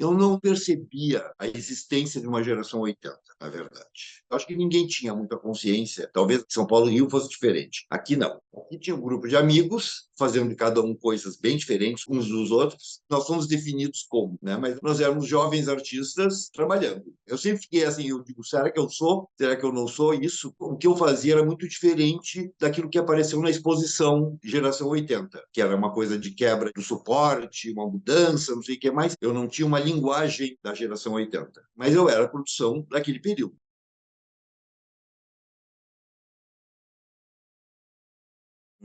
eu não percebia a existência de uma geração 80, na verdade. Eu acho que ninguém tinha muita consciência. Talvez São Paulo e Rio fosse diferente. Aqui não. Aqui tinha um grupo de amigos, fazendo de cada um coisas bem diferentes uns dos outros. Nós fomos definidos como, né? Mas nós éramos jovens artistas trabalhando. Eu sempre fiquei assim, eu digo, será que eu sou? Será que eu não sou? Isso, o que eu fazia era muito diferente daquilo que apareceu na exposição Geração 80, que era uma coisa de quebra do suporte, uma mudança, não sei o que mais. Eu não tinha uma linguagem da Geração 80, mas eu era a produção daquele período.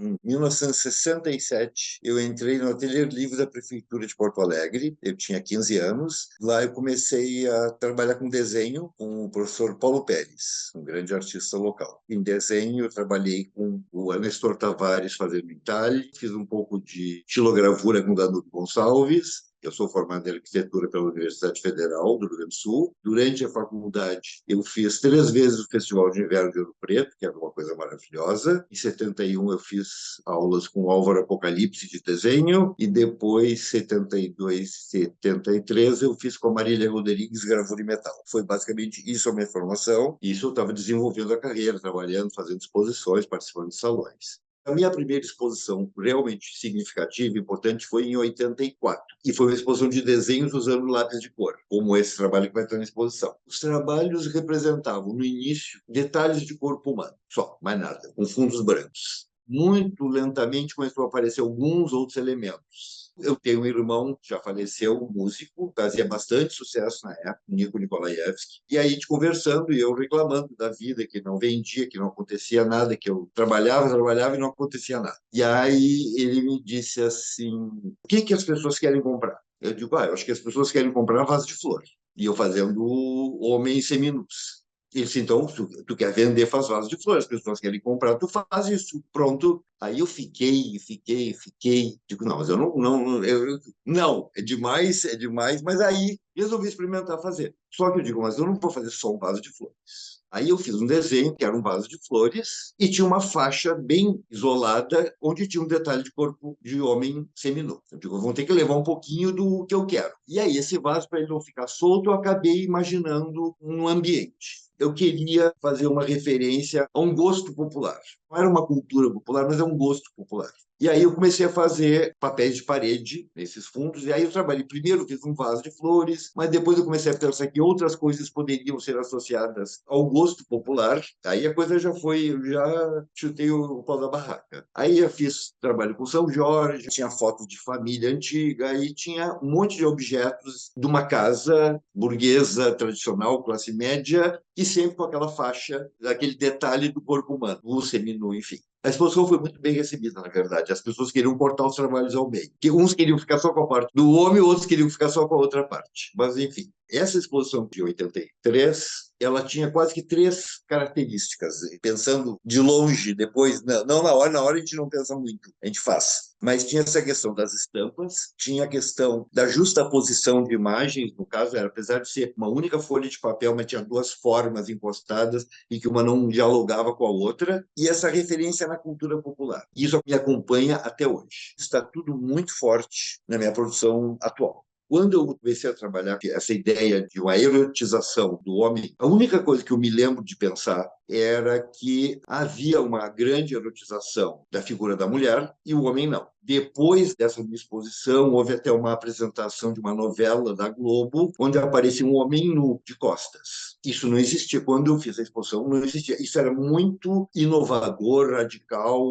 Em 1967, eu entrei no Ateliê Livre da Prefeitura de Porto Alegre. Eu tinha 15 anos. Lá eu comecei a trabalhar com desenho com o professor Paulo Pérez, um grande artista local. Em desenho, eu trabalhei com o Nestor Tavares fazendo entalhe, fiz um pouco de xilogravura com o Danilo Gonçalves. Eu sou formado em arquitetura pela Universidade Federal do Rio Grande do Sul. Durante a faculdade, eu fiz 3 vezes o Festival de Inverno de Ouro Preto, que era uma coisa maravilhosa. Em 71, eu fiz aulas com o Álvaro Apocalipse de desenho. E depois, 72, 73, eu fiz com a Marília Rodrigues gravura e metal. Foi basicamente isso a minha formação. Isso eu estava desenvolvendo a carreira, trabalhando, fazendo exposições, participando de salões. A minha primeira exposição realmente significativa e importante foi em 84, e foi uma exposição de desenhos usando lápis de cor, como esse trabalho que vai estar na exposição. Os trabalhos representavam, no início, detalhes de corpo humano, só, mais nada, com fundos brancos. Muito lentamente começou a aparecer alguns outros elementos. Eu tenho um irmão que já faleceu, músico, fazia bastante sucesso na época, Nico Nikolaevski. E aí, a gente conversando e eu reclamando da vida, que não vendia, que não acontecia nada, que eu trabalhava e não acontecia nada. E aí ele me disse assim: o que que as pessoas querem comprar? Eu digo, eu acho que as pessoas querem comprar vaso de flor. E eu fazendo homem seminus. Ele disse, então, tu quer vender, faz vaso de flores, as pessoas querem comprar, tu faz isso, pronto. Aí eu fiquei. Digo, não, mas eu não, é demais, mas aí resolvi experimentar fazer. Só que eu digo, mas eu não vou fazer só um vaso de flores. Aí eu fiz um desenho, que era um vaso de flores, e tinha uma faixa bem isolada, onde tinha um detalhe de corpo de homem seminu. Eu digo, vão ter que levar um pouquinho do que eu quero. E aí, esse vaso, para ele não ficar solto, eu acabei imaginando um ambiente. Eu queria fazer uma referência a um gosto popular. Não era uma cultura popular, mas é um gosto popular. E aí eu comecei a fazer papéis de parede nesses fundos, e aí eu trabalhei. Primeiro fiz um vaso de flores, mas depois eu comecei a pensar que outras coisas poderiam ser associadas ao gosto popular. Aí a coisa já foi, eu já chutei o pau da barraca. Aí eu fiz trabalho com São Jorge, tinha fotos de família antiga, e tinha um monte de objetos de uma casa burguesa, tradicional, classe média, e sempre com aquela faixa, aquele detalhe do corpo humano, o seminu, enfim. A exposição foi muito bem recebida, na verdade. As pessoas queriam cortar os trabalhos ao meio. Que uns queriam ficar só com a parte do homem, outros queriam ficar só com a outra parte. Mas, enfim, essa exposição de 83, ela tinha quase que 3 características. Pensando de longe, depois, não na hora a gente não pensa muito, a gente faz. Mas tinha essa questão das estampas, tinha a questão da justaposição de imagens, no caso, era, apesar de ser uma única folha de papel, mas tinha 2 formas encostadas e que uma não dialogava com a outra, e essa referência na cultura popular. Isso me acompanha até hoje. Está tudo muito forte na minha produção atual. Quando eu comecei a trabalhar essa ideia de uma erotização do homem, a única coisa que eu me lembro de pensar era que havia uma grande erotização da figura da mulher e o homem não. Depois dessa minha exposição, houve até uma apresentação de uma novela da Globo, onde aparecia um homem nu, de costas. Isso não existia. Quando eu fiz a exposição, não existia. Isso era muito inovador, radical,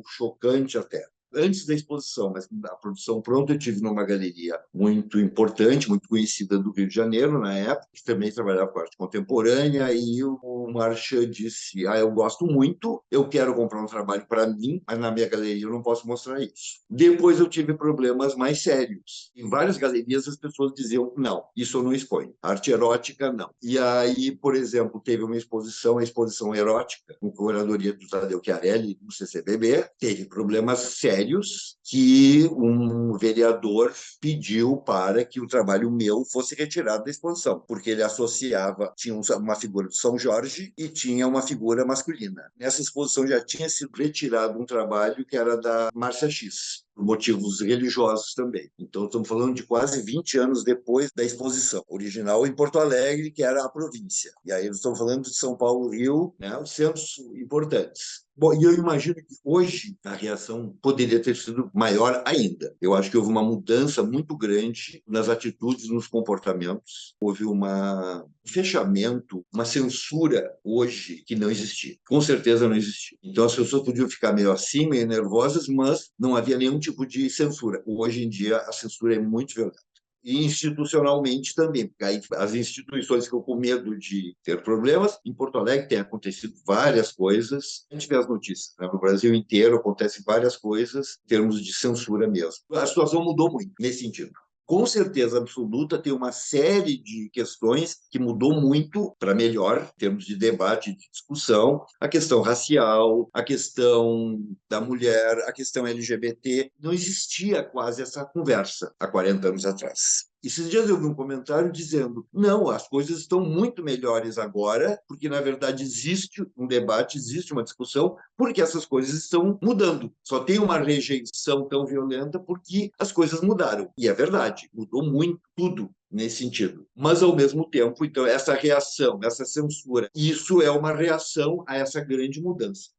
chocante até. Antes da exposição, mas a produção pronta eu tive numa galeria muito importante, muito conhecida do Rio de Janeiro na época, que também trabalhava com arte contemporânea, e o Marchand disse, eu gosto muito, eu quero comprar um trabalho para mim, mas na minha galeria eu não posso mostrar isso. Depois eu tive problemas mais sérios. Em várias galerias as pessoas diziam, não, isso eu não exponho. Arte erótica, não. E aí, por exemplo, teve uma exposição, a exposição erótica, com curadoria do Tadeu Chiarelli, do CCBB, teve problemas sérios que um vereador pediu para que o trabalho meu fosse retirado da exposição, porque ele associava, tinha uma figura de São Jorge e tinha uma figura masculina. Nessa exposição já tinha sido retirado um trabalho que era da Márcia X. por motivos religiosos também. Então, estamos falando de quase 20 anos depois da exposição original em Porto Alegre, que era a província. E aí estamos falando de São Paulo, Rio, né, os centros importantes. Bom, e eu imagino que hoje a reação poderia ter sido maior ainda. Eu acho que houve uma mudança muito grande nas atitudes, nos comportamentos. Houve um fechamento, uma censura hoje que não existia. Com certeza não existia. Então as pessoas podiam ficar meio assim, meio nervosas, mas não havia nenhum tipo de censura. Hoje em dia a censura é muito violenta. E institucionalmente também, porque aí as instituições ficam com medo de ter problemas. Em Porto Alegre tem acontecido várias coisas, a gente vê as notícias, né? No Brasil inteiro acontecem várias coisas em termos de censura mesmo. A situação mudou muito nesse sentido. Com certeza absoluta, tem uma série de questões que mudou muito para melhor, em termos de debate e de discussão. A questão racial, a questão da mulher, a questão LGBT. Não existia quase essa conversa há 40 anos atrás. Esses dias eu vi um comentário dizendo: não, as coisas estão muito melhores agora, porque na verdade existe um debate, existe uma discussão, porque essas coisas estão mudando. Só tem uma rejeição tão violenta porque as coisas mudaram. E é verdade, mudou muito tudo nesse sentido. Mas, ao mesmo tempo, então, essa reação, essa censura, isso é uma reação a essa grande mudança.